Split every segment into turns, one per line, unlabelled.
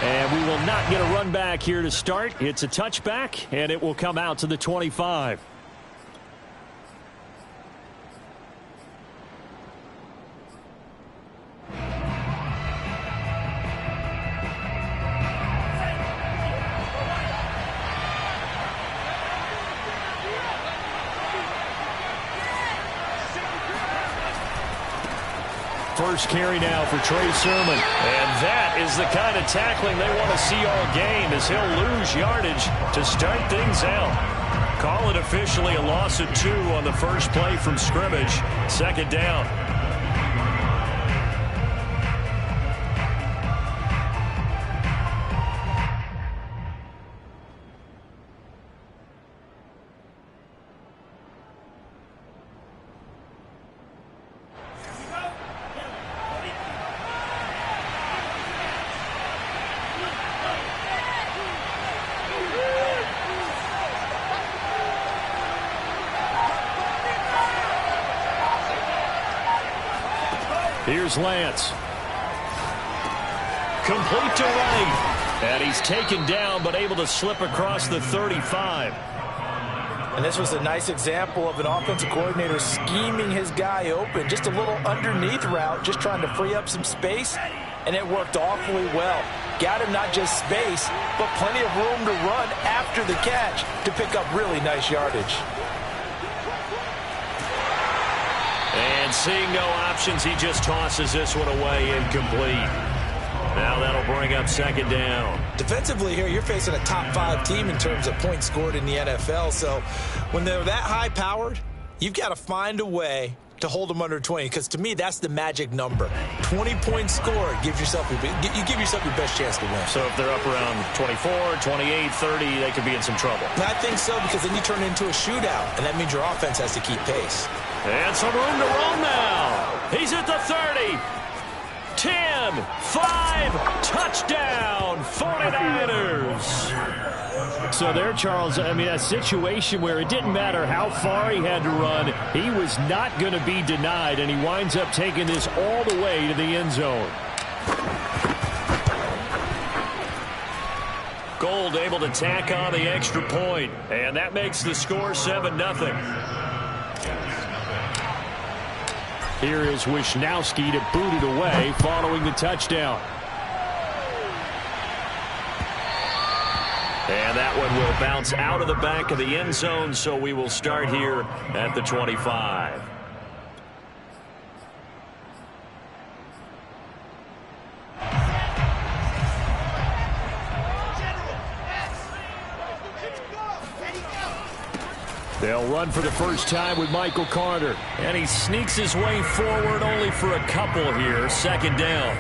And we will not get a run back here to start. It's a touchback, and it will come out to the 25. First carry now for Trey Sermon. And that is the kind of tackling they want to see all game, as he'll lose yardage to start things out. Call it officially a loss of 2 on the first play from scrimmage. Second down. Here's Lance. Complete to right. And he's taken down, but able to slip across the 35.
And this was a nice example of an offensive coordinator scheming his guy open. Just a little underneath route, just trying to free up some space. And it worked awfully well. Got him not just space, but plenty of room to run after the catch to pick up really nice yardage.
And seeing no options, he just tosses this one away, incomplete. Now that'll bring up second down.
Defensively here, you're facing a top 5 team in terms of points scored in the NFL. So when they're that high-powered, you've got to find a way to hold them under 20, because to me, that's the magic number. 20 points scored, you give yourself your best chance to win.
So if they're up around 24, 28, 30, they could be in some trouble.
I think so, because then you turn it into a shootout, and that means your offense has to keep pace.
And some room to run now. He's at the 30. 10, 5, touchdown, 49ers. So there, Charles, I mean, a situation where it didn't matter how far he had to run, he was not going to be denied, and he winds up taking this all the way to the end zone. Gold able to tack on the extra point, and that makes the score 7-0. Here is Wisnowski to boot it away following the touchdown. And that one will bounce out of the back of the end zone, so we will start here at the 25. They'll run for the first time with Michael Carter. And he sneaks his way forward only for a couple here. Second down.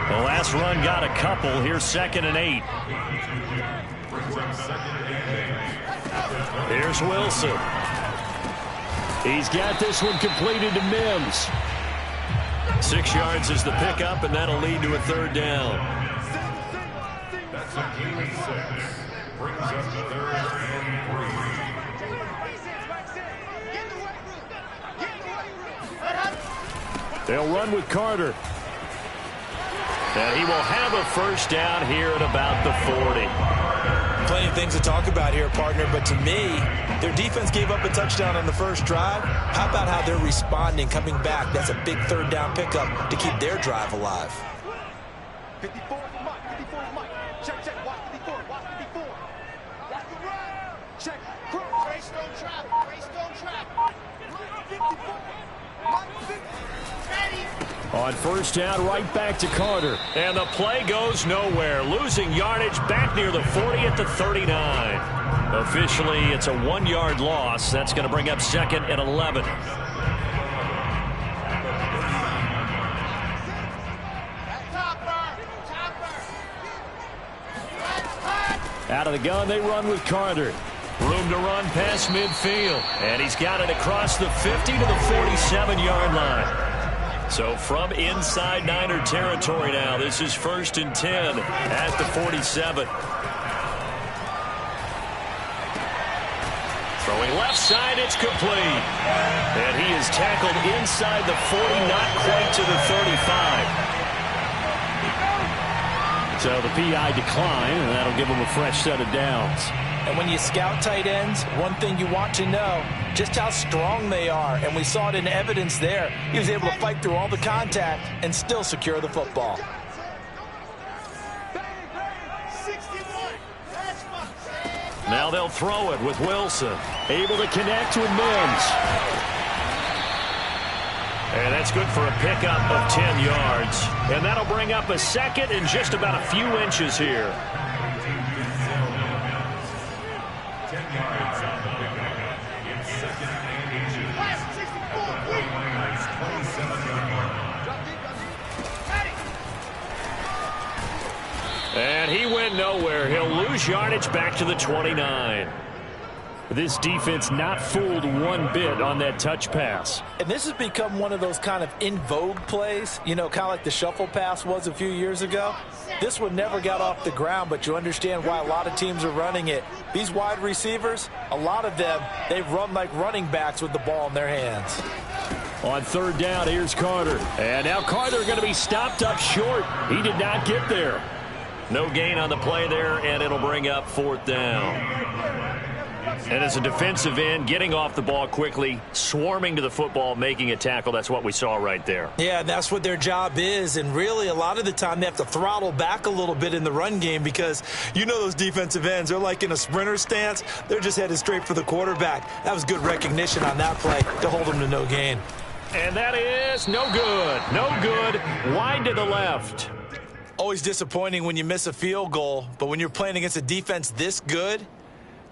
The last run got a couple. Here's 2nd and 8. Here's Wilson. He's got this one completed to Mims. 6 yards is the pickup, and that'll lead to a third down. That's a gain of 6. Brings up the 3rd and 3. They'll run with Carter. And he will have a first down here at about the 40.
Plenty of things to talk about here, partner, but to me, their defense gave up a touchdown on the first drive. How about how they're responding, coming back? That's a big third down pickup to keep their drive alive.
54 Mike, 54 Mike. Check, watch 54, watch 54. That's the run. Check, cross. Greystone trap, Greystone trap. 54, Mike 50.
On first down, right back to Carter. And the play goes nowhere. Losing yardage back near the 40 at the 39. Officially, it's a 1-yard loss. That's going to bring up 2nd and 11. Out of the gun, they run with Carter. Room to run past midfield. And he's got it across the 50 to the 47-yard line. So from inside Niner territory now, this is 1st and 10 at the 47. Throwing left side, it's complete. And he is tackled inside the 40, not quite to the 35. So the PI decline, and that'll give them a fresh set of downs.
And when you scout tight ends, one thing you want to know, just how strong they are. And we saw it in evidence there. He was able to fight through all the contact and still secure the football.
Now they'll throw it with Wilson. Able to connect with Mims. And that's good for a pickup of 10 yards. And that'll bring up a second and just about a few inches here.
10 yards on the pickup. It's second and inches. 27-yard mark.
And he went nowhere. He'll lose yardage back to the 29. This defense not fooled one bit on that touch pass.
And this has become one of those kind of in vogue plays, you know, kind of like the shuffle pass was a few years ago. This one never got off the ground, but you understand why a lot of teams are running it. These wide receivers, a lot of them, they run like running backs with the ball in their hands.
On third down, here's Carter. And now Carter going to be stopped up short. He did not get there. No gain on the play there, and it'll bring up fourth down. And as a defensive end, getting off the ball quickly, swarming to the football, making a tackle, that's what we saw right there.
Yeah, that's what their job is, and really a lot of the time they have to throttle back a little bit in the run game because you know those defensive ends, they're like in a sprinter stance. They're just headed straight for the quarterback. That was good recognition on that play to hold them to no gain.
And that is no good. No good. Wide to the left.
Always disappointing when you miss a field goal, but when you're playing against a defense this good,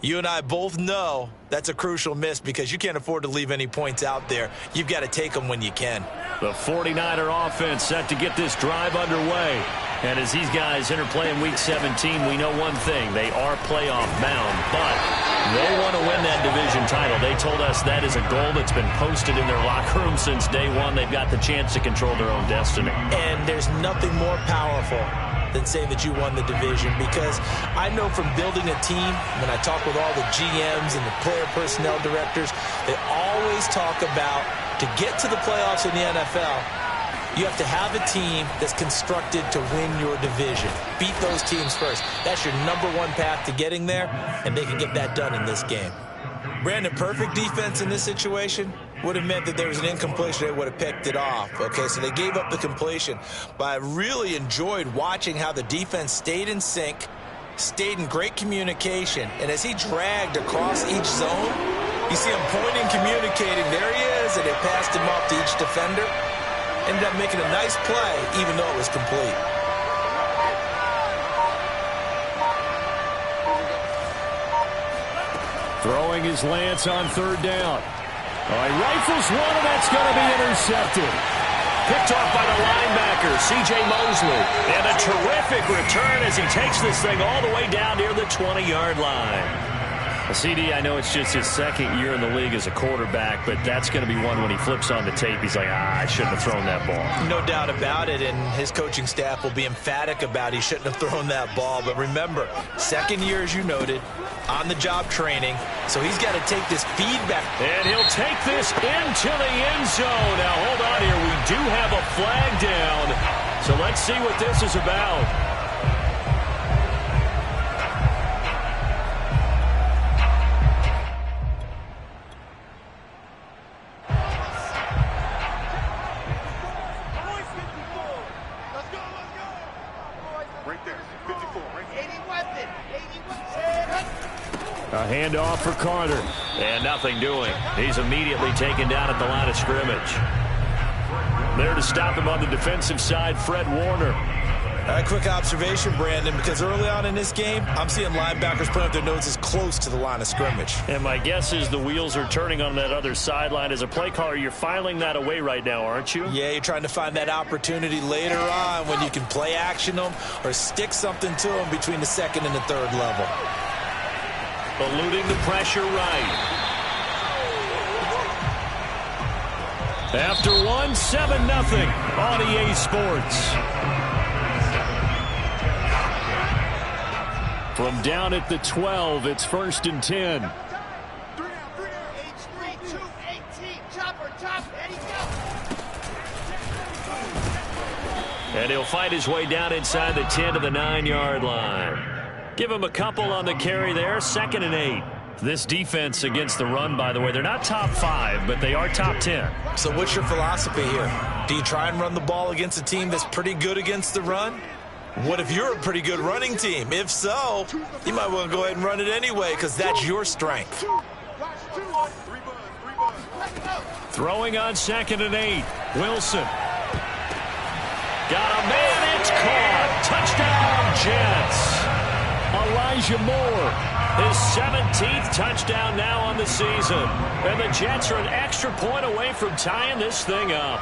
you and I both know that's a crucial miss because you can't afford to leave any points out there. You've got to take them when you can.
The 49er offense set to get this drive underway. And as these guys interplay in Week 17, we know one thing. They are playoff bound, but they want to win that division title. They told us that is a goal that's been posted in their locker room since day one. They've got the chance to control their own destiny.
And there's nothing more powerful than saying that you won the division, because I know from building a team, when I talk with all the GMs and the player personnel directors, they always talk about to get to the playoffs in the NFL, you have to have a team that's constructed to win your division. Beat those teams first. That's your number one path to getting there, and they can get that done in this game. Brandon, perfect defense in this situation would have meant that there was an incompletion. They would have picked it off. Okay, so they gave up the completion. But I really enjoyed watching how the defense stayed in sync, stayed in great communication. And as he dragged across each zone, you see him pointing, communicating. There he is, and they passed him off to each defender. Ended up making a nice play, even though it was complete.
Throwing his Lance on third down. He rifles one, and that's going to be intercepted. Picked off by the linebacker, C.J. Mosley. And a terrific return as he takes this thing all the way down near the 20-yard line. CD, I know it's just his second year in the league as a quarterback, but that's going to be one when he flips on the tape. He's like, I shouldn't have thrown that ball.
No doubt about it, and his coaching staff will be emphatic about he shouldn't have thrown that ball. But remember, second year, as you noted, on-the-job training, so he's got to take this feedback.
And he'll take this into the end zone. Now, hold on here. We do have a flag down, so let's see what this is about. A handoff for Carter. And nothing doing. He's immediately taken down at the line of scrimmage. There to stop him on the defensive side, Fred Warner.
A quick observation, Brandon, because early on in this game, I'm seeing linebackers put up their noses close to the line of scrimmage.
And my guess is the wheels are turning on that other sideline. As a play caller, you're filing that away right now, aren't you?
Yeah, you're trying to find that opportunity later on when you can play action them or stick something to them between the second and the third level.
Eluding the pressure right. After one, 7-0 on EA Sports. From down at the 12, it's 1st and 10. And he'll fight his way down inside the 10 to the 9-yard line. Give him a couple on the carry there, 2nd and 8. This defense against the run, by the way, they're not top 5, but they are top 10.
So what's your philosophy here? Do you try and run the ball against a team that's pretty good against the run? What if you're a pretty good running team? If so, you might want to go ahead and run it anyway because that's your strength.
Throwing on 2nd and 8. Wilson. Got a man. It's caught. Touchdown, Jets. Elijah Moore. His 17th touchdown now on the season. And the Jets are an extra point away from tying this thing up.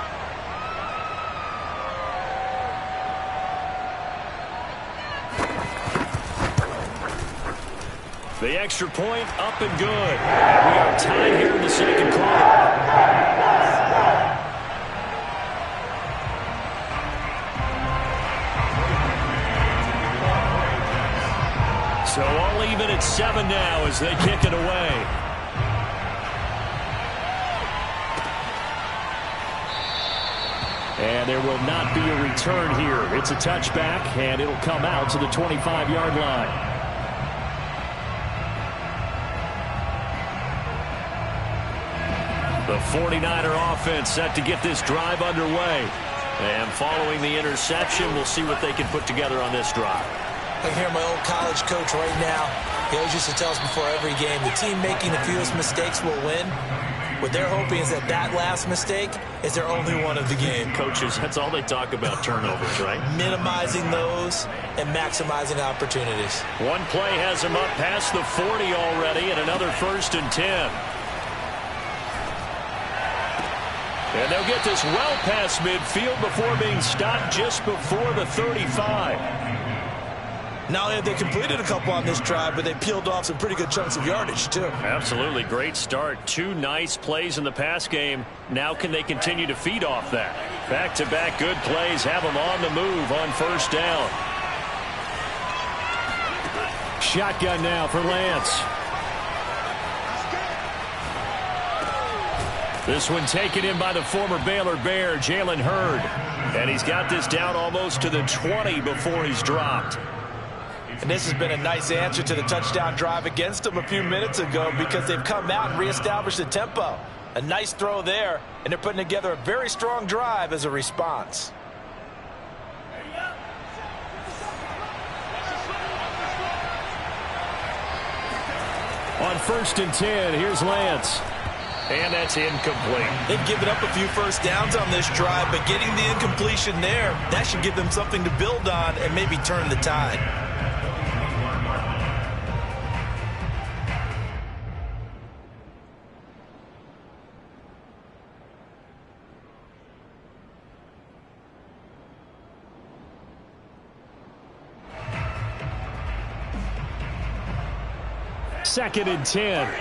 The extra point up and good. And we are tied here in the second quarter. So all even at 7 now as they kick it away. And there will not be a return here. It's a touchback, and it'll come out to the 25-yard line. The 49er offense set to get this drive underway. And following the interception, we'll see what they can put together on this drive.
I hear my old college coach right now. He always used to tell us before every game, the team making the fewest mistakes will win. What they're hoping is that that last mistake is their only one of the game.
Coaches, that's all they talk about, turnovers, right?
Minimizing those and maximizing opportunities.
One play has them up past the 40 already, and another 1st and 10. And they'll get this well past midfield before being stopped just before the 35.
Not only have they completed a couple on this drive, but they peeled off some pretty good chunks of yardage, too.
Absolutely. Great start. 2 nice plays in the pass game. Now can they continue to feed off that? Back-to-back good plays have them on the move on 1st down. Shotgun now for Lance. This one taken in by the former Baylor Bear, Jalen Hurd. And he's got this down almost to the 20 before he's dropped.
And this has been a nice answer to the touchdown drive against them a few minutes ago because they've come out and reestablished the tempo. A nice throw there, and they're putting together a very strong drive as a response.
On 1st and 10, here's Lance. And that's incomplete.
They've given up a few first downs on this drive, but getting the incompletion there, that should give them something to build on and maybe turn the tide.
Second and 10.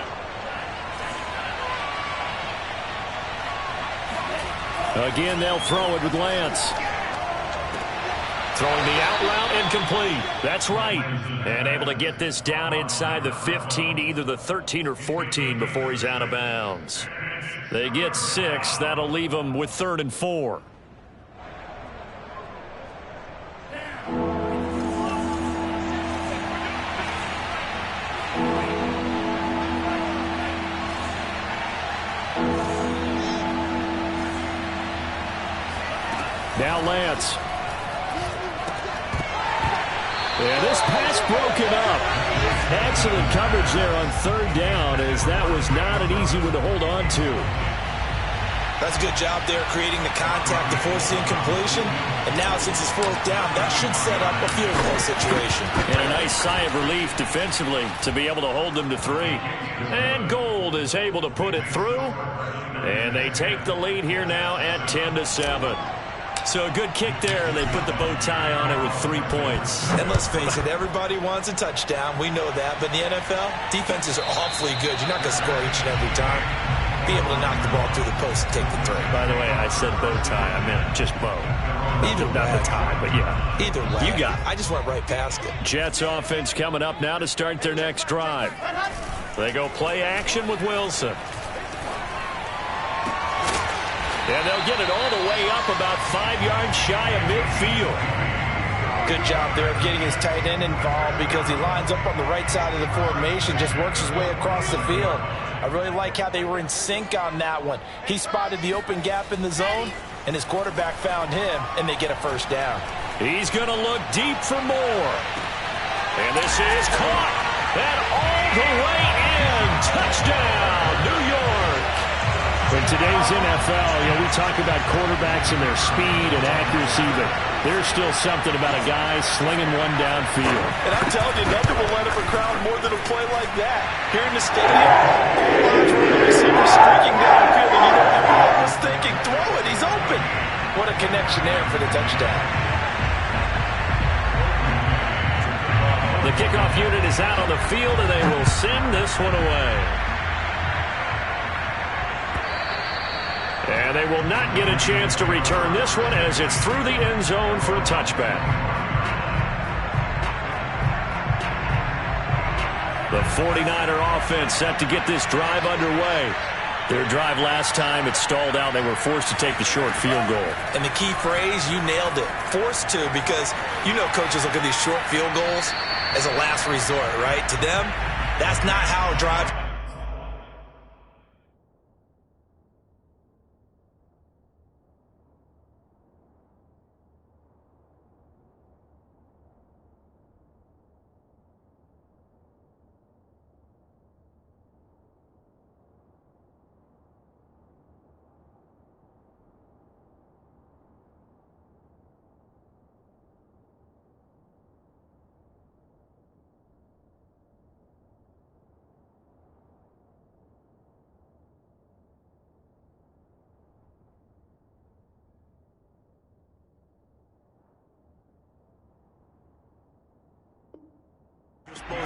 Again, they'll throw it with Lance. Throwing the out route, incomplete. That's right. And able to get this down inside the 15 to either the 13 or 14 before he's out of bounds. They get 6. That'll leave them with 3rd and 4. Now Lance. And this pass broken up. Excellent coverage there on 3rd down, as that was not an easy one to hold on to.
That's a good job there creating the contact to force the incompletion. And now since it's 4th down, that should set up a field goal situation.
And a nice sigh of relief defensively to be able to hold them to 3. And Gold is able to put it through. And they take the lead here now at 10-7. So a good kick there, and they put the bow tie on it with 3 points.
And let's face it, everybody wants a touchdown. We know that. But in the NFL, defenses are awfully good. You're not going to score each and every time. Be able to knock the ball through the post and take the throw.
By the way, I said bow tie. I meant just bow.
Either way.
Not the tie, but yeah.
Either way.
You got it.
I just went right past it.
Jets offense coming up now to start their next drive. They go play action with Wilson. And they'll get it all the way up about 5 yards shy of midfield.
Good job there of getting his tight end involved because he lines up on the right side of the formation, just works his way across the field. I really like how they were in sync on that one. He spotted the open gap in the zone, and his quarterback found him, and they get a first down.
He's going to look deep for more. And this is caught. And all the way in. Touchdown, New York.
In today's NFL, we talk about quarterbacks and their speed and accuracy, but there's still something about a guy slinging one downfield.
And I'm telling you, nothing will light up a crowd more than a play like that. Here in the stadium, all eyes were on the receiver streaking downfield, and you know everyone was thinking, throw it, he's open. What a connection there for the touchdown.
The kickoff unit is out on the field, and they will send this one away. And they will not get a chance to return this one as it's through the end zone for a touchback. The 49er offense set to get this drive underway. Their drive last time, it stalled out. They were forced to take the short field goal.
And the key phrase, you nailed it. Forced to, because you know coaches look at these short field goals as a last resort, right? To them, that's not how a drive...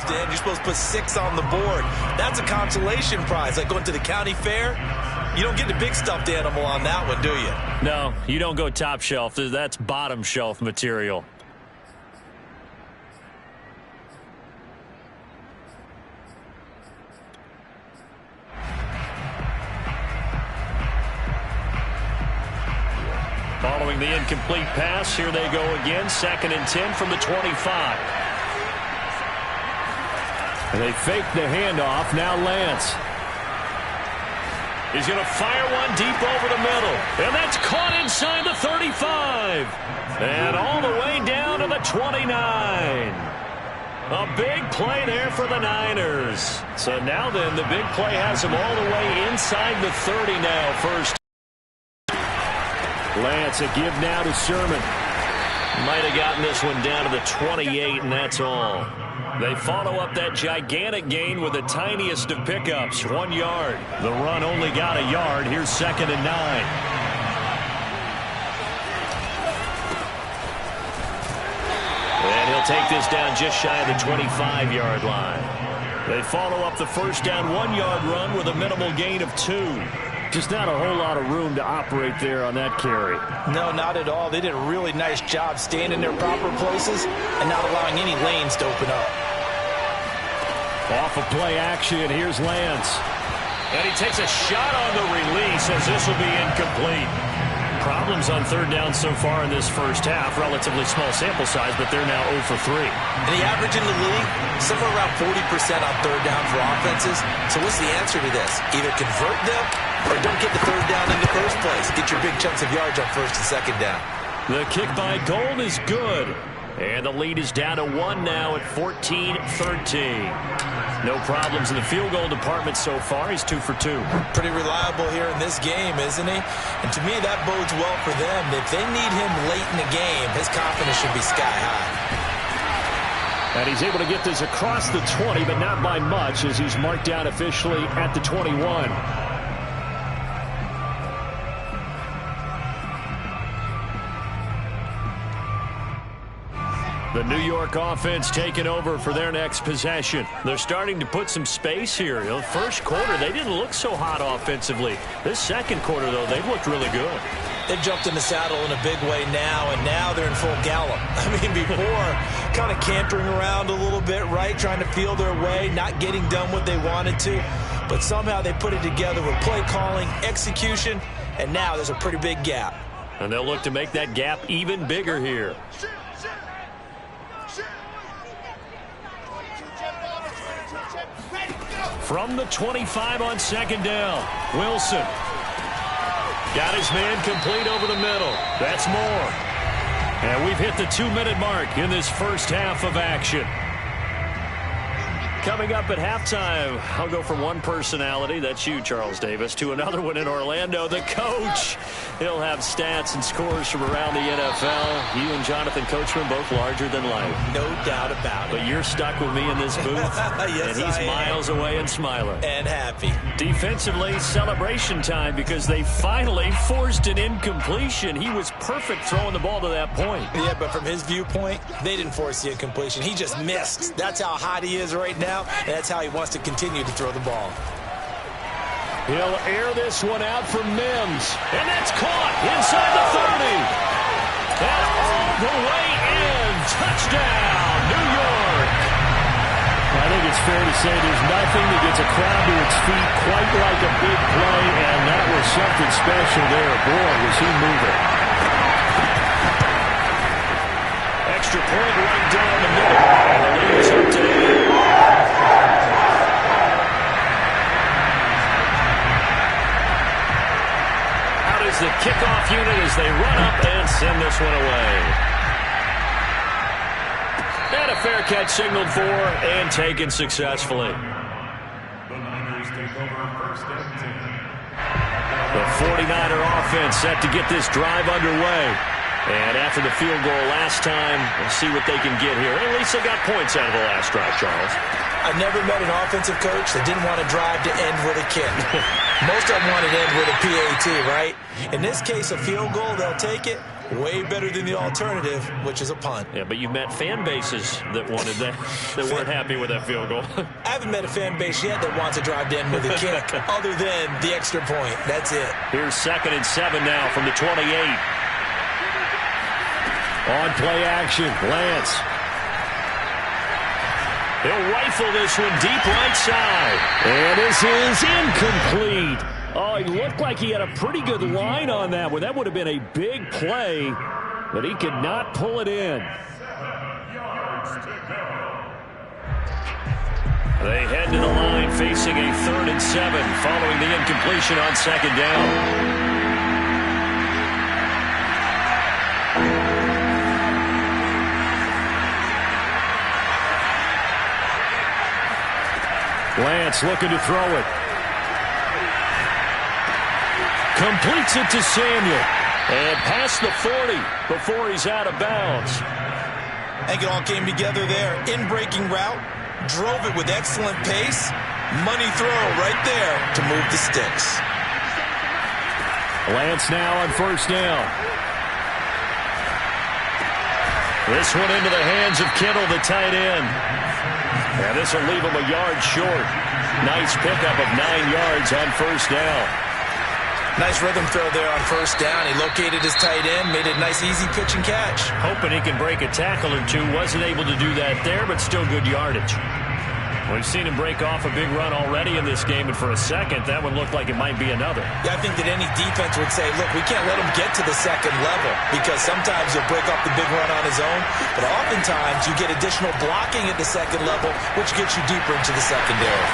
You're supposed to put 6 on the board. That's a consolation prize. Like going to the county fair, you don't get the big stuffed animal on that one, do you?
No, you don't go top shelf. That's bottom shelf material. Following the incomplete pass, here they go again. 2nd and 10 from the 25. And they fake the handoff. Now Lance. He's going to fire one deep over the middle. And that's caught inside the 35. And all the way down to the 29. A big play there for the Niners. So now then, the big play has them all the way inside the 30 now. First.
Lance, a give now to Sherman.
Might have gotten this one down to the 28, and that's all. They follow up that gigantic gain with the tiniest of pickups, 1 yard. The run only got a yard. Here's 2nd and 9. And he'll take this down just shy of the 25-yard line. They follow up the first down 1-yard run with a minimal gain of 2.
Just not a whole lot of room to operate there on that carry.
No, not at all. They did a really nice job staying in their proper places and not allowing any lanes to open up.
Off of play action, here's Lance.
And he takes a shot on the release as this will be incomplete. Problems on 3rd down so far in this first half. Relatively small sample size, but they're now 0 for 3.
And the average in the league, somewhere around 40% on 3rd down for offenses. So what's the answer to this? Either convert them or don't get the 3rd down in the first place. Get your big chunks of yards on 1st and 2nd down.
The kick by Gold is good. And the lead is down to 1 now at 14-13. No problems in the field goal department so far. He's 2 for 2.
Pretty reliable here in this game, isn't he? And to me, that bodes well for them. If they need him late in the game, his confidence should be sky high.
And he's able to get this across the 20, but not by much, as he's marked down officially at the 21.
The New York offense taking over for their next possession. They're starting to put some space here. The first quarter, they didn't look so hot offensively. This second quarter, though, they've looked really good.
They've jumped in the saddle in a big way now, and now they're in full gallop. I mean, before, kind of cantering around a little bit, right, trying to feel their way, not getting done what they wanted to. But somehow they put it together with play calling, execution, and now there's a pretty big gap.
And they'll look to make that gap even bigger here. From the 25 on second down, Wilson. Got his man complete over the middle. That's more. And we've hit the 2-minute mark in this first half of action. Coming up at halftime, I'll go from one personality, that's you, Charles Davis, to another one in Orlando, the coach. He'll have stats and scores from around the NFL. You and Jonathan Coachman both larger than life.
No doubt about it.
But you're stuck with me in this booth,
yes,
and he's miles away and smiling.
And happy.
Defensively, celebration time because they finally forced an incompletion. He was perfect throwing the ball to that point.
Yeah, but from his viewpoint, they didn't force the incompletion. He just missed. That's how hot he is right now. And that's how he wants to continue to throw the ball.
He'll air this one out for Mims. And that's caught inside the 30. And all the way in. Touchdown, New York.
I think it's fair to say there's nothing that gets a crowd to its feet quite like a big play, and that was something special there. Boy, was he moving.
Extra point right down the middle. And the lead is up to 8. The kickoff unit as they run up and send this one away. And a fair catch signaled for and taken successfully. The 49er offense set to get this drive underway. And after the field goal last time, we'll see what they can get here. At least they got points out of the last drive, Charles.
I never met an offensive coach that didn't want to drive to end with a kick. Most of them want to end with a PAT, right? In this case, a field goal, they'll take it. Way better than the alternative, which is a punt.
Yeah, but you met fan bases that wanted that, that weren't happy with that field goal.
I haven't met a fan base yet that wants to drive to end with a kick, other than the extra point. That's it.
Here's 2nd and 7 now from the 28.
On play action, Lance.
He'll rifle this one deep right side.
And this is incomplete. Oh, he looked like he had a pretty good line on that one. That would have been a big play, but he could not pull it in.
They head to the line facing a 3rd and 7 following the incompletion on 2nd down.
Lance looking to throw it.
Completes it to Samuel. And past the 40 before he's out of bounds.
I think it all came together there. In-breaking route. Drove it with excellent pace. Money throw right there to move the sticks.
Lance now on 1st down.
This one into the hands of Kittle, the tight end. And this will leave him a yard short. Nice pickup of 9 yards on 1st down.
Nice rhythm throw there on 1st down. He located his tight end, made it a nice easy pitch and catch.
Hoping he can break a tackle or two. Wasn't able to do that there, but still good yardage. We've seen him break off a big run already in this game, and for a second, that one looked like it might be another.
Yeah, I think that any defense would say, look, we can't let him get to the 2nd level, because sometimes he'll break off the big run on his own, but oftentimes you get additional blocking at the 2nd level, which gets you deeper into the secondary.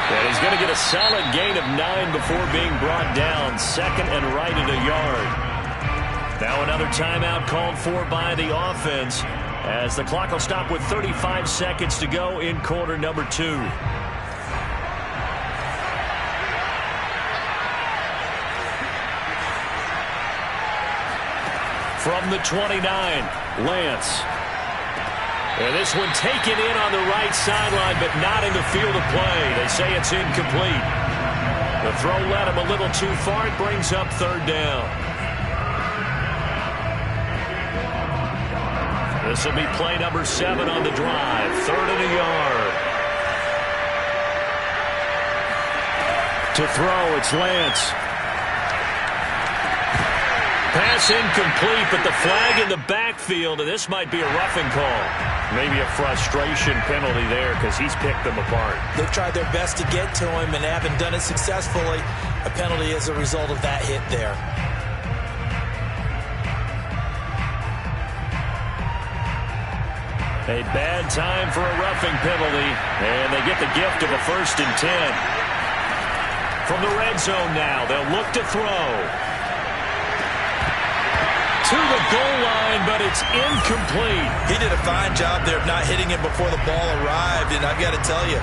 Well, he's going to get a solid gain of 9 before being brought down. 2nd and right at a yard. Now another timeout called for by the offense, as the clock will stop with 35 seconds to go in quarter number 2. From the 29, Lance. And this one taken in on the right sideline, but not in the field of play. They say it's incomplete. The throw led him a little too far. It brings up 3rd down. This will be play number 7 on the drive. 3rd and a yard.
To throw, it's Lance.
Pass incomplete, but the flag in the backfield, and this might be a roughing call. Maybe a frustration penalty there because he's picked them apart.
They've tried their best to get to him and haven't done it successfully. A penalty as a result of that hit there.
A bad time for a roughing penalty, and they get the gift of a 1st and 10. From the red zone now, they'll look to throw. To the goal line, but it's incomplete.
He did a fine job there of not hitting him before the ball arrived, and I've got to tell you,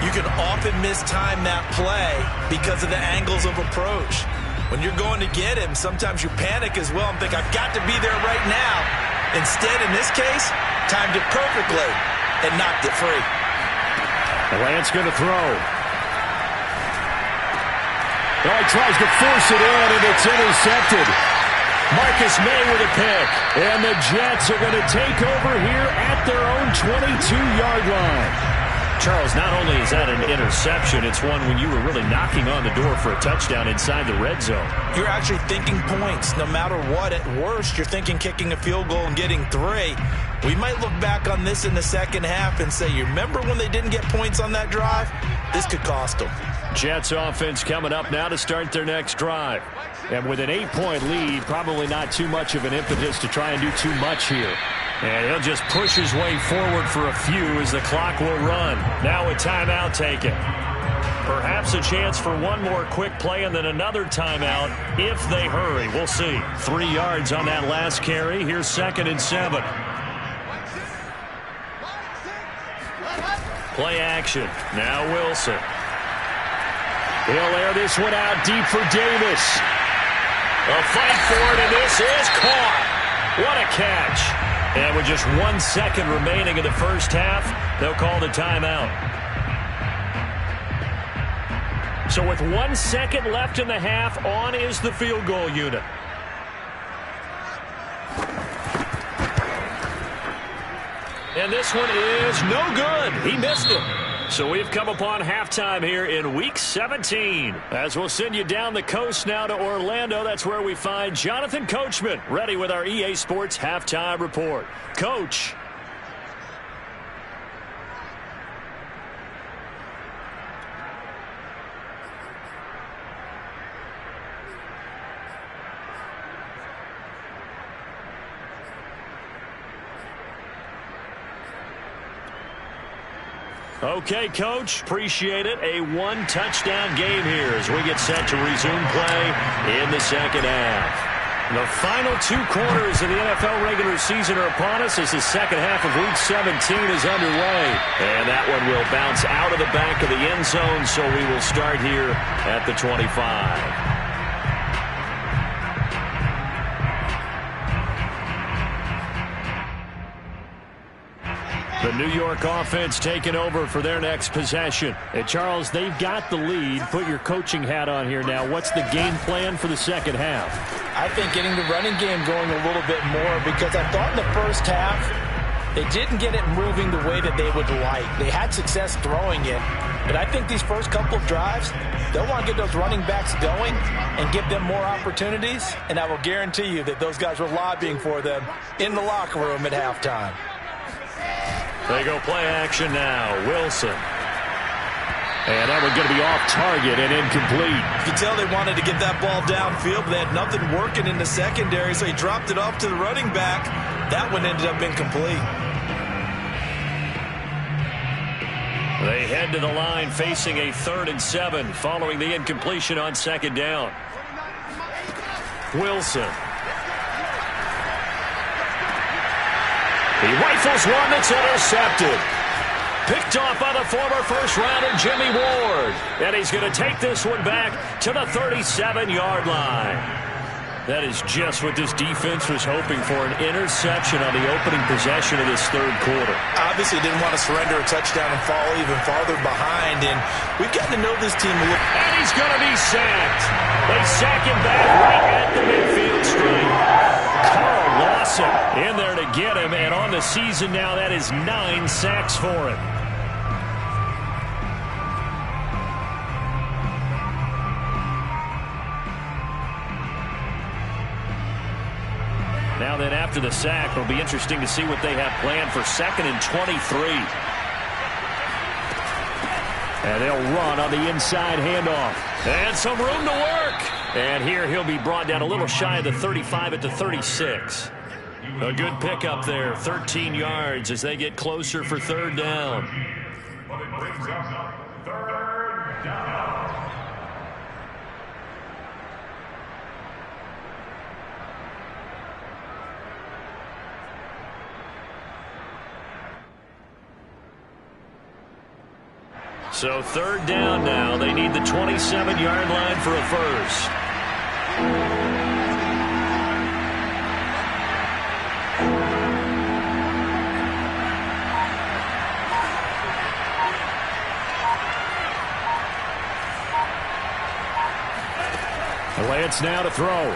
you can often mistime that play because of the angles of approach. When you're going to get him, sometimes you panic as well and think, I've got to be there right now. Instead, in this case, timed it perfectly and knocked it free.
Lance going to throw. Oh, he tries to force it in, and it's intercepted. Marcus May with a pick. And the Jets are going to take over here at their own 22-yard line. Charles, not only is that an interception, it's one when you were really knocking on the door for a touchdown inside the red zone.
You're actually thinking points. No matter what, at worst, you're thinking kicking a field goal and getting 3. We might look back on this in the second half and say, you remember when they didn't get points on that drive? This could cost them.
Jets offense coming up now to start their next drive. And with an 8-point lead, probably not too much of an impetus to try and do too much here. And he'll just push his way forward for a few as the clock will run. Now a timeout taken. Perhaps a chance for one more quick play and then another timeout if they hurry. We'll see. 3 yards on that last carry. Here's 2nd and 7. Play action. Now Wilson. He'll air this one out deep for Davis. A fight for it, and this is caught. What a catch. And with just 1 second remaining in the first half, they'll call the timeout. So with 1 second left in the half, on is the field goal unit. And this one is no good. He missed it. So we've come upon halftime here in Week 17. As we'll send you down the coast now to Orlando, that's where we find Jonathan Coachman ready with our EA Sports Halftime Report. Coach. Okay, Coach, appreciate it. A 1-touchdown game here as we get set to resume play in the second half. The final 2 quarters of the NFL regular season are upon us as the second half of Week 17 is underway. And that one will bounce out of the back of the end zone, so we will start here at the 25. The New York offense taking over for their next possession. And Charles, they've got the lead. Put your coaching hat on here now. What's the game plan for the second half?
I think getting the running game going a little bit more because I thought in the first half they didn't get it moving the way that they would like. They had success throwing it, but I think these first couple of drives, they'll want to get those running backs going and give them more opportunities, and I will guarantee you that those guys were lobbying for them in the locker room at halftime.
They go play action now. Wilson. And that one's going to be off target and incomplete.
You can tell they wanted to get that ball downfield, but they had nothing working in the secondary, so he dropped it off to the running back. That one ended up incomplete.
They head to the line facing a 3rd and 7 following the incompletion on 2nd down. Wilson. He rifles one that's intercepted. Picked off by the former first-rounder Jimmy Ward. And he's going to take this one back to the 37-yard line. That is just what this defense was hoping for, an interception on the opening possession of this 3rd quarter.
Obviously didn't want to surrender a touchdown and fall even farther behind, and we've gotten to know this team a little.
And he's going to be sacked. They sack him back right at the midfield stripe. Carl Lawson in there to get him, and on the season now, that is 9 sacks for him. Now then, after the sack. It'll be interesting to see what they have planned for 2nd and 23. And they'll run on the inside handoff. And some room to work. And here he'll be brought down a little shy of the 35 at the 36. A good pickup there, 13 yards as they get closer for 3rd down.
But it brings up 3rd down.
So 3rd down now. They need the 27-yard line for a first.
Lance now to throw.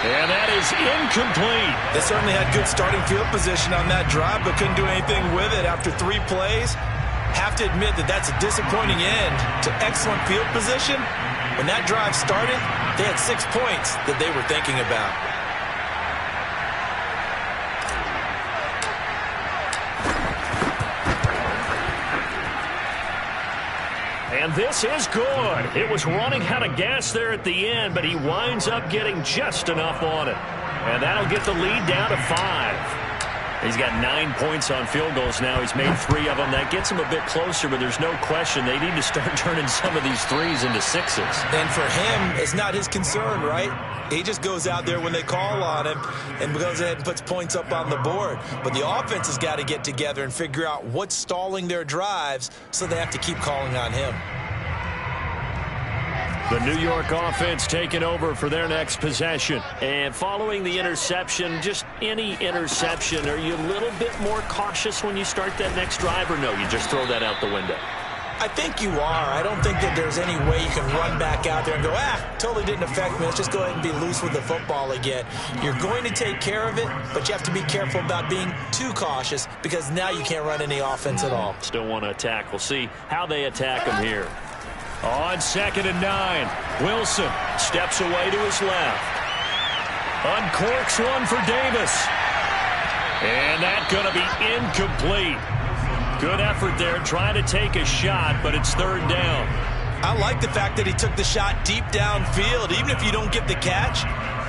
And that is incomplete.
They certainly had good starting field position on that drive, but couldn't do anything with it after 3 plays. Have to admit that that's a disappointing end to excellent field position. When that drive started, they had 6 points that they were thinking about.
And this is good. It was running out of gas there at the end, but he winds up getting just enough on it. And that'll get the lead down to 5. He's got 9 points on field goals now. He's made 3 of them. That gets him a bit closer, but there's no question they need to start turning some of these 3s into 6s.
And for him, it's not his concern, right? He just goes out there when they call on him and goes ahead and puts points up on the board. But the offense has got to get together and figure out what's stalling their drives, so they have to keep calling on him.
The New York offense taking over for their next possession. And following the interception, just any interception, are you a little bit more cautious when you start that next drive, or no, you just throw that out the window?
I think you are. I don't think that there's any way you can run back out there and go, totally didn't affect me. Let's just go ahead and be loose with the football again. You're going to take care of it, but you have to be careful about being too cautious because now you can't run any offense at all.
Still want to attack. We'll see how they attack him here. On 2nd and 9, Wilson steps away to his left. Uncorks one for Davis. And that's going to be incomplete. Good effort there, trying to take a shot, but it's 3rd down.
I like the fact that he took the shot deep downfield. Even if you don't get the catch,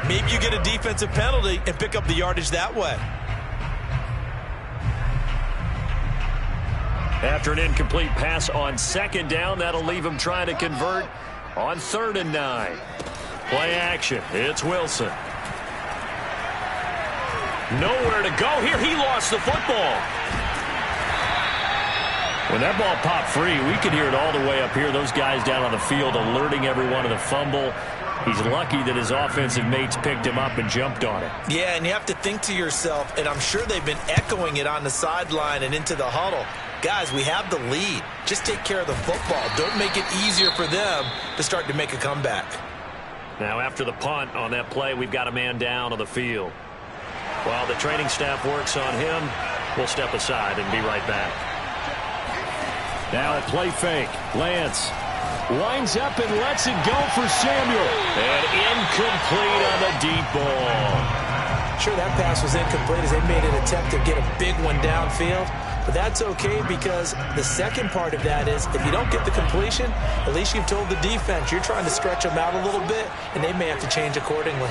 maybe you get a defensive penalty and pick up the yardage that way.
After an incomplete pass on 2nd down, that'll leave him trying to convert on 3rd and 9. Play action. It's Wilson. Nowhere to go here. He lost the football. When that ball popped free, we could hear it all the way up here. Those guys down on the field alerting everyone of the fumble. He's lucky that his offensive mates picked him up and jumped on it.
Yeah, and you have to think to yourself, and I'm sure they've been echoing it on the sideline and into the huddle. Guys, we have the lead. Just take care of the football. Don't make it easier for them to start to make a comeback.
Now, after the punt on that play, we've got a man down on the field. While the training staff works on him, we'll step aside and be right back.
Now a play fake. Lance winds up and lets it go for Samuel.
And incomplete on the deep ball.
Sure, that pass was incomplete as they made an attempt to get a big one downfield. But that's okay because the second part of that is if you don't get the completion, at least you've told the defense you're trying to stretch them out a little bit, and they may have to change accordingly.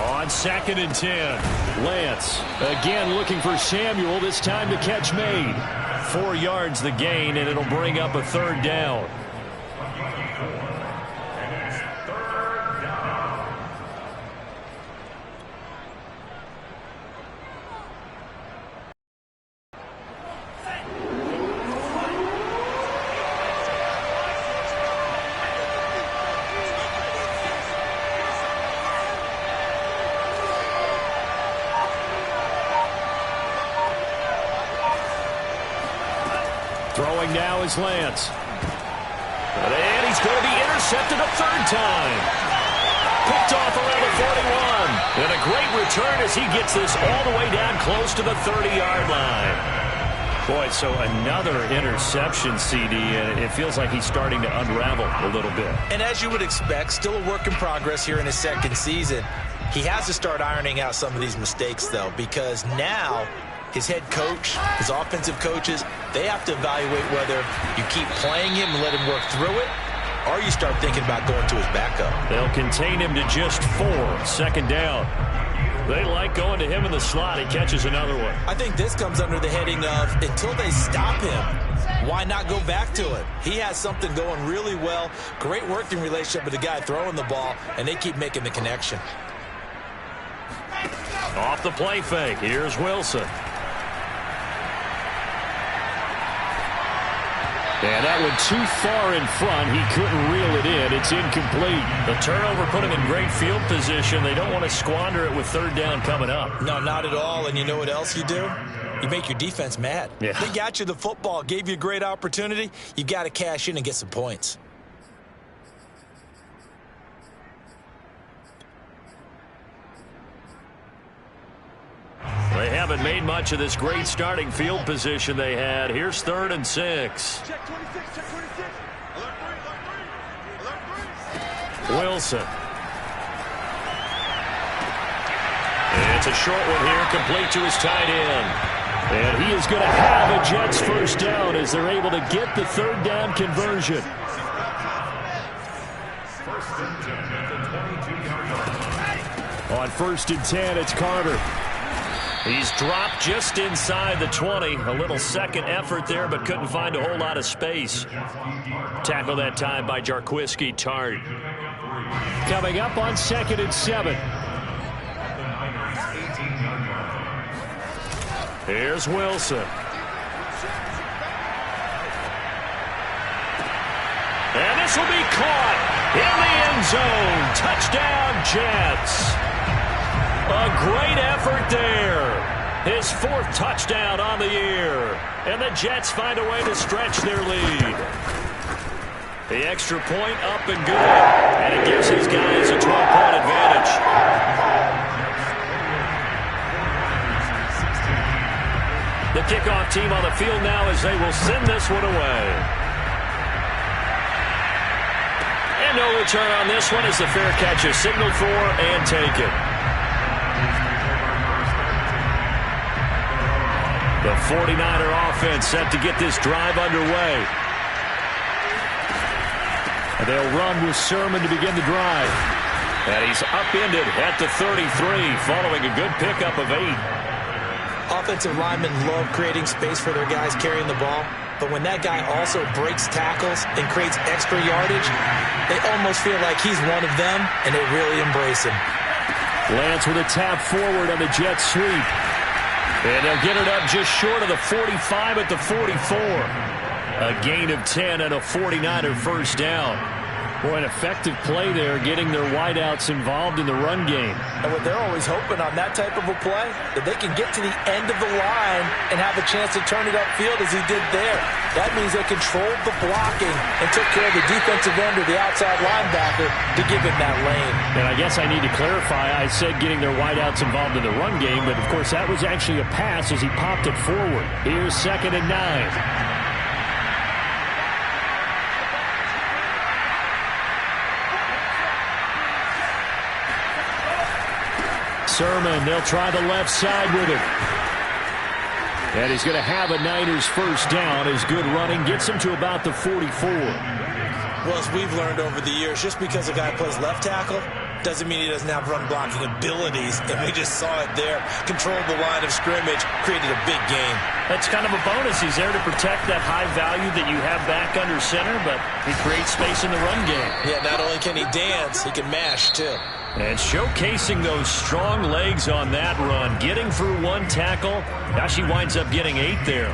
On 2nd and 10, Lance again looking for Samuel, this time the catch made.
4 yards the gain, and it'll bring up a 3rd down.
Throwing now is Lance.
And he's going to be intercepted a 3rd time. Picked off around the 41. And a great return as he gets this all the way down close to the 30-yard line. Boy, so another interception, CD, and it feels like he's starting to unravel a little bit.
And as you would expect, still a work in progress here in his second season. He has to start ironing out some of these mistakes, though, because now his head coach, his offensive coaches, they have to evaluate whether you keep playing him and let him work through it, or you start thinking about going to his backup.
They'll contain him to just 4, second down. They like going to him in the slot. He catches another one.
I think this comes under the heading of until they stop him, why not go back to it? He has something going really well. Great working relationship with the guy throwing the ball, and they keep making the connection.
Off the play fake. Here's Wilson. And that one too far in front. He couldn't reel it in. It's incomplete. The turnover put him in great field position. They don't want to squander it with third down coming up.
No, not at all. And you know what else you do? You make your defense mad.
Yeah.
They got you the football, gave you a great opportunity. You got to cash in and get some points.
They haven't made much of this great starting field position they had. Here's 3rd and 6.
Check 26, check 26. Alert 3, alert 3, alert 3.
Wilson. It's a short one here, complete to his tight end. And he is going to have a Jets first down as they're able to get the third down conversion. On 1st and 10, it's Carter. He's dropped just inside the 20. A little second effort there, but couldn't find a whole lot of space. Tackle that time by Jarquiski Tart.
Coming up on 2nd and 7.
Here's Wilson. And this will be caught in the end zone. Touchdown, Jets. A great effort there. His 4th touchdown on the year. And the Jets find a way to stretch their lead. The extra point up and good. And it gives his guys a 12-point advantage. The kickoff team on the field now as they will send this one away. And no return on this one as the fair catch is signaled for and taken. The 49er offense set to get this drive underway.
And they'll run with Sermon to begin the drive.
And he's upended at the 33 following a good pickup of 8.
Offensive linemen love creating space for their guys carrying the ball. But when that guy also breaks tackles and creates extra yardage, they almost feel like he's one of them, and they really embrace him.
Lance with a tap forward on the Jets sweep.
And they'll get it up just short of the 45 at the 44. A gain of 10 and a 49er first down.
Boy, an effective play there, getting their wideouts involved in the run game.
And what they're always hoping on that type of a play, that they can get to the end of the line and have a chance to turn it upfield as he did there. That means they controlled the blocking and took care of the defensive end or the outside linebacker to give him that lane.
And I guess I need to clarify, I said getting their wideouts involved in the run game, but of course that was actually a pass as he popped it forward. Here's 2nd and 9. Sermon, they'll try the left side with him. And he's going to have a Niners first down as good running gets him to about the 44.
Well, as we've learned over the years, just because a guy plays left tackle doesn't mean he doesn't have run blocking abilities. And we just saw it there. Controlled the line of scrimmage, created a big gain.
That's kind of a bonus. He's there to protect that high value that you have back under center, but he creates space in the run game.
Yeah, not only can he dance, he can mash too.
And showcasing those strong legs on that run. Getting through one tackle. Now she winds up getting 8 there.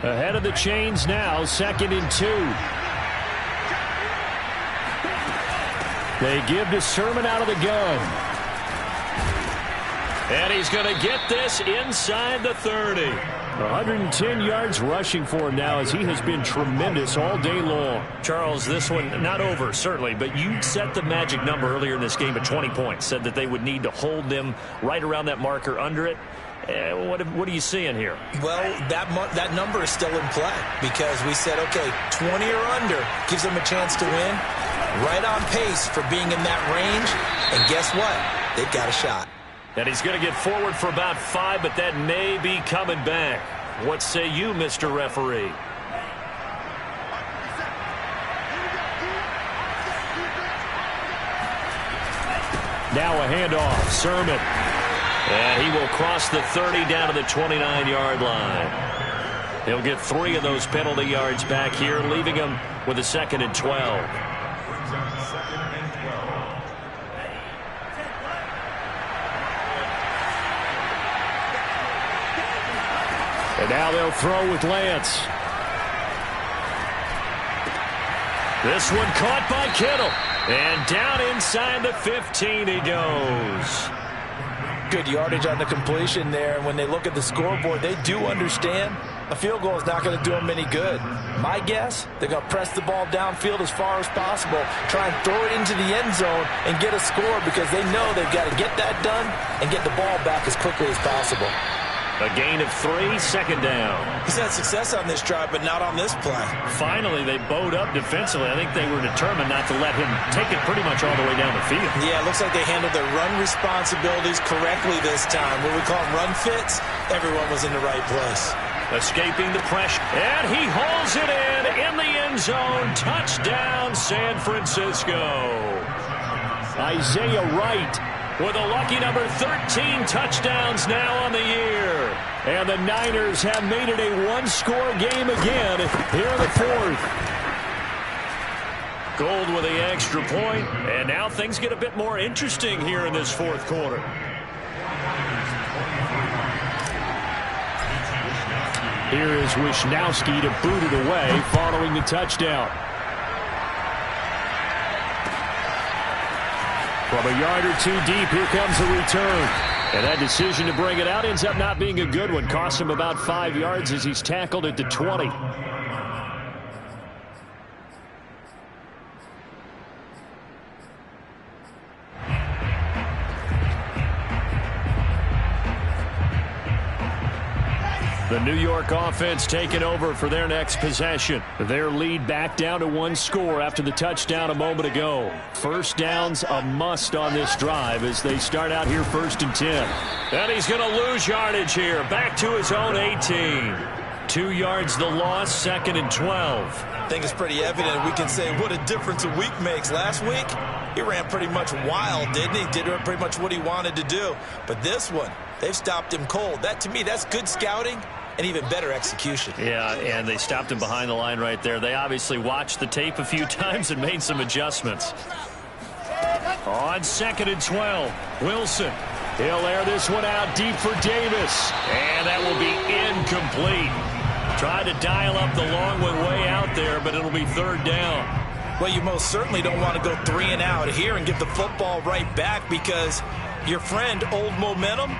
Ahead of the chains now, 2nd and 2. They give to Sermon out of the gun.
And he's going to get this inside the 30.
110 yards rushing for him now as he has been tremendous all day long.
Charles, this one not over, certainly, but you set the magic number earlier in this game at 20 points. Said that they would need to hold them right around that marker under it. What are you seeing here?
Well, that number is still in play because we said, okay, 20 or under gives them a chance to win. Right on pace for being in that range. And guess what? They've got a shot.
And he's going to get forward for about 5, but that may be coming back. What say you, Mr. Referee?
Now a handoff. Sermon.
And he will cross the 30 down to the 29-yard line. He'll get 3 of those penalty yards back here, leaving him with a 2nd and 12.
And now they'll throw with Lance.
This one caught by Kittle. And down inside the 15 he goes.
Good yardage on the completion there. And when they look at the scoreboard, they do understand a field goal is not going to do them any good. My guess, they're going to press the ball downfield as far as possible, try and throw it into the end zone and get a score because they know they've got to get that done and get the ball back as quickly as possible.
A gain of 3, 2nd down.
He's had success on this drive, but not on this play.
Finally, they bowed up defensively. I think they were determined not to let him take it pretty much all the way down the field.
Yeah, it looks like they handled their run responsibilities correctly this time. What we call them run fits, everyone was in the right place.
Escaping the pressure. And he hauls it in the end zone. Touchdown, San Francisco.
Isaiah Wright
with a lucky number 13 touchdowns now on the year.
And the Niners have made it a one-score game again here in the 4th.
Gold with the extra point, and now things get a bit more interesting here in this 4th quarter.
Here is Wisnowski to boot it away following the touchdown. From a yard or 2 deep, here comes the return. And that decision to bring it out ends up not being a good one. Cost him about 5 yards as he's tackled at the 20. The New York offense taking over for their next possession. Their lead back down to 1 score after the touchdown a moment ago. First down's a must on this drive as they start out here 1st and 10.
And he's going to lose yardage here. Back to his own 18. 2 yards the loss, 2nd and 12.
I think it's pretty evident. We can say what a difference a week makes. Last week, he ran pretty much wild, didn't he? Did pretty much what he wanted to do. But this one, they've stopped him cold. That, to me, that's good scouting and even better execution.
Yeah, and they stopped him behind the line right there. They obviously watched the tape a few times and made some adjustments. On 2nd and 12, Wilson. He'll air this one out deep for Davis. And that will be incomplete. Tried to dial up the long one way out there, but it'll be 3rd down.
Well, you most certainly don't want to go 3 and out here and give the football right back because your friend, Old Momentum,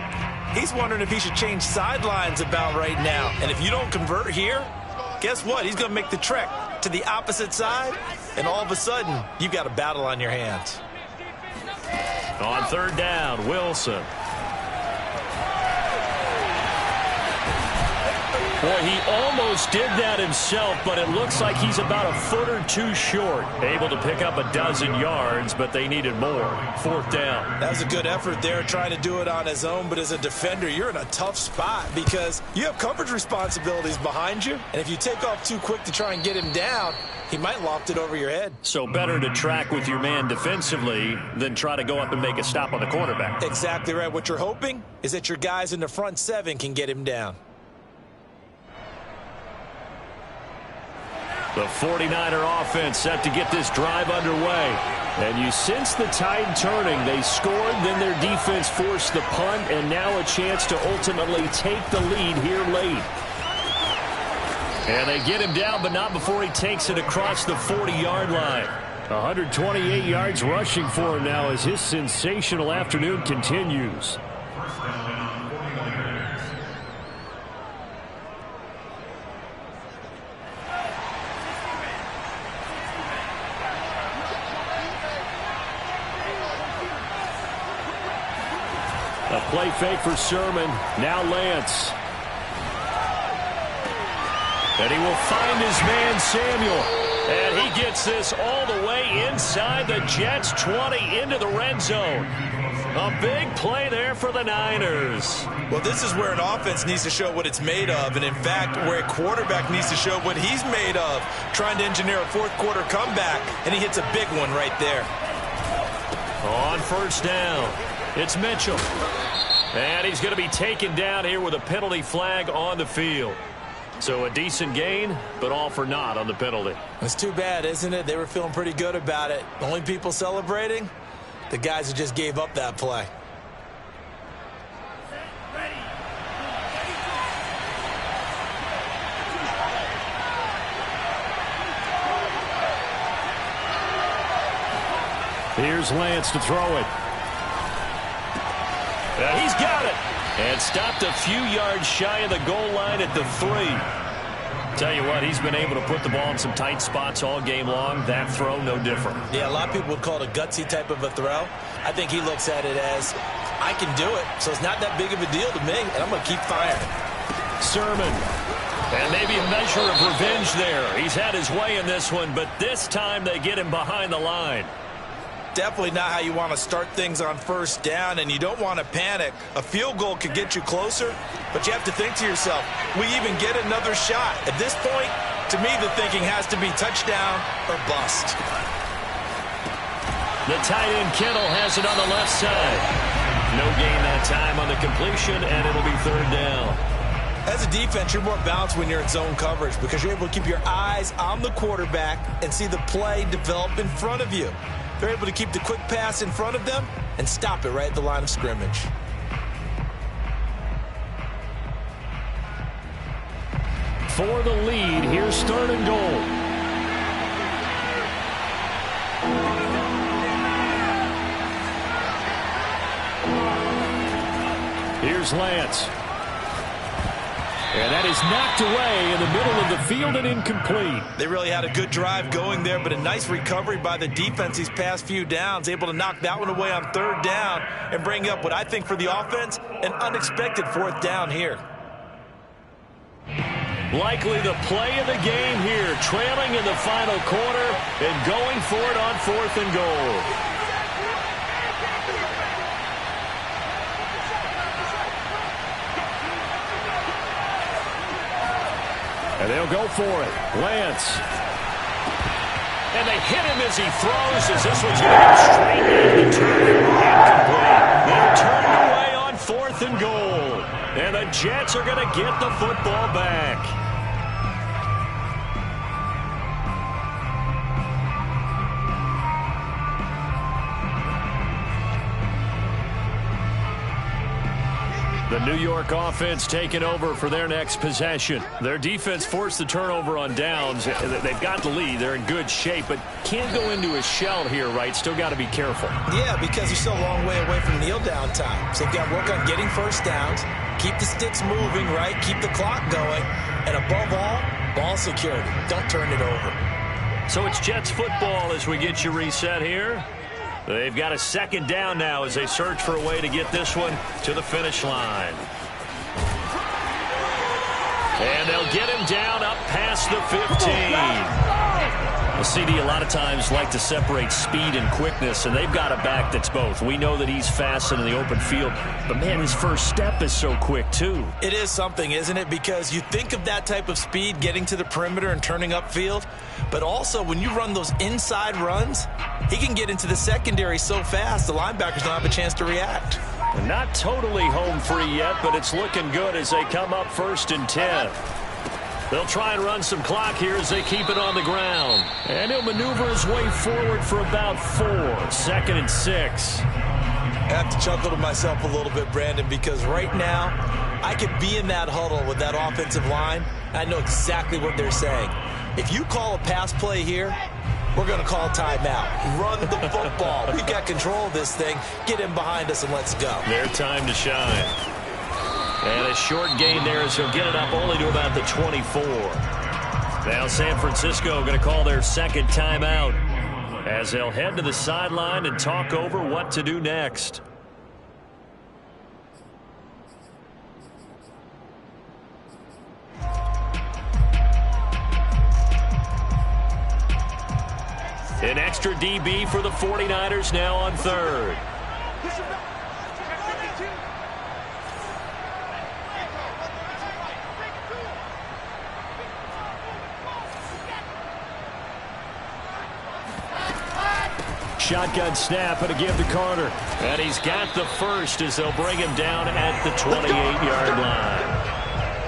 he's wondering if he should change sidelines about right now. And if you don't convert here, guess what? He's going to make the trek to the opposite side, and all of a sudden, you've got a battle on your hands.
On 3rd down, Wilson. Boy, he almost did that himself, but it looks like he's about a foot or 2 short. Able to pick up a dozen yards, but they needed more. 4th down.
That was a good effort there, trying to do it on his own, but as a defender, you're in a tough spot because you have coverage responsibilities behind you, and if you take off too quick to try and get him down, he might loft it over your head.
So better to track with your man defensively than try to go up and make a stop on the quarterback.
Exactly right. What you're hoping is that your guys in the front 7 can get him down.
The 49er offense set to get this drive underway.
And you sense the tide turning. They scored, then their defense forced the punt, and now a chance to ultimately take the lead here late.
And they get him down, but not before he takes it across the 40-yard line.
128 yards rushing for him now as his sensational afternoon continues. A play fake for Sermon. Now Lance. And he will find his man Samuel. And he gets this all the way inside the Jets' 20 into the red zone. A big play there for the Niners.
Well, this is where an offense needs to show what it's made of. And, in fact, where a quarterback needs to show what he's made of. Trying to engineer a fourth-quarter comeback, and he hits a big one right there.
On first down, it's Mitchell. And he's going to be taken down here with a penalty flag on the field. So a decent gain, but all for naught on the penalty.
It's too bad, isn't it? They were feeling pretty good about it. The only people celebrating, the guys who just gave up that play.
Here's Lance to throw it. He's got it. And stopped a few yards shy of the goal line at the 3. Tell you what, he's been able to put the ball in some tight spots all game long. That throw, no different.
Yeah, a lot of people would call it a gutsy type of a throw. I think he looks at it as, I can do it, so it's not that big of a deal to me, and I'm going to keep firing.
Sermon. And maybe a measure of revenge there. He's had his way in this one, but this time they get him behind the line.
Definitely not how you want to start things on first down, and you don't want to panic. A field goal could get you closer, but you have to think to yourself, we even get another shot. At this point, to me, the thinking has to be touchdown or bust.
The tight end Kittle has it on the left side. No gain that time on the completion, and it'll be third down.
As a defense, you're more balanced when you're in zone coverage because you're able to keep your eyes on the quarterback and see the play develop in front of you. They're able to keep the quick pass in front of them and stop it right at the line of scrimmage.
For the lead, here's third and goal. Here's Lance. And that is knocked away in the middle of the field and incomplete.
They really had a good drive going there, but a nice recovery by the defense these past few downs, able to knock that one away on third down and bring up what I think for the offense, an unexpected fourth down here.
Likely the play of the game here, trailing in the final quarter and going for it on fourth and goal. And they'll go for it. Lance. And they hit him as he throws as this one's going to go straight down the turf. Incomplete. They're turned away on fourth and goal. And the Jets are going to get the football back. The New York offense taking over for their next possession. Their defense forced the turnover on downs. They've got the lead. They're in good shape, but can't go into a shell here, right? Still got to be careful.
Yeah, because you're still a long way away from kneel down time. So they've got to work on getting first downs, keep the sticks moving, right? Keep the clock going. And above all, ball security. Don't turn it over.
So it's Jets football as we get you reset here. They've got a second down now as they search for a way to get this one to the finish line. And they'll get him down up past the 15. Well, CD, a lot of times like to separate speed and quickness, and they've got a back that's both. We know that he's fast in the open field, but, man, his first step is so quick, too.
It is something, isn't it? Because you think of that type of speed getting to the perimeter and turning upfield, but also when you run those inside runs, he can get into the secondary so fast the linebackers don't have a chance to react.
Not totally home free yet, but it's looking good as they come up 1st and 10. They'll try and run some clock here as they keep it on the ground. And he'll maneuver his way forward for about 4. 2nd and 6.
I have to chuckle to myself a little bit, Brandon, because right now I could be in that huddle with that offensive line. I know exactly what they're saying. If you call a pass play here, we're going to call timeout. Run the football. We've got control of this thing. Get him behind us and let's go.
Their time to shine. And a short gain there as he'll get it up only to about the 24. Now San Francisco going to call their second timeout as they'll head to the sideline and talk over what to do next.
An extra DB for the 49ers now on third.
Shotgun snap and a give to Carter.
And he's got the first as they'll bring him down at the 28-yard line.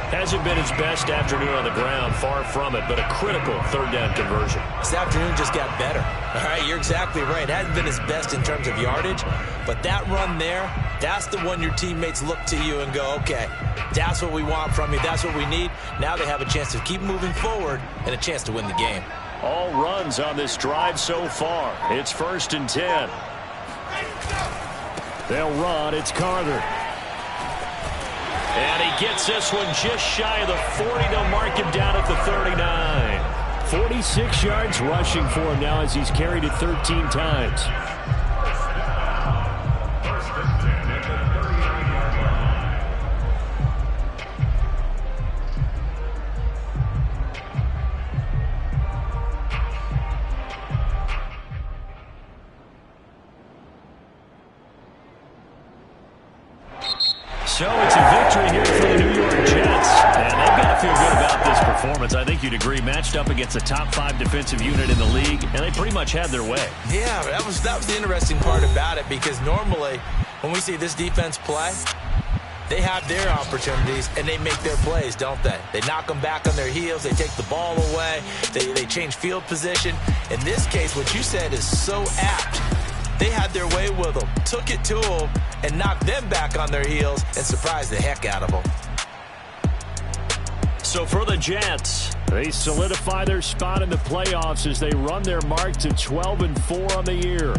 Hasn't been his best afternoon on the ground, far from it, but a critical third down conversion.
This afternoon just got better. All right, you're exactly right. It hasn't been his best in terms of yardage, but that run there, that's the one your teammates look to you and go, okay, that's what we want from you. That's what we need. Now they have a chance to keep moving forward and a chance to win the game.
All runs on this drive so far. It's 1st and 10. They'll run. It's Carter.
And he gets this one just shy of the 40. They'll mark him down at the 39.
46 yards rushing for him now as he's carried it 13 times.
So it's a victory here for the New York Jets. And they've got to feel good about this performance. I think you'd agree, matched up against a top 5 defensive unit in the league, and they pretty much had their way.
Yeah, that was the interesting part about it, because normally when we see this defense play, they have their opportunities and they make their plays, don't they? They knock them back on their heels. They take the ball away. They change field position. In this case, what you said is so apt. They had their way with them, took it to them, and knocked them back on their heels and surprised the heck out of them.
So for the Jets,
they solidify their spot in the playoffs as they run their mark to 12-4 on the year.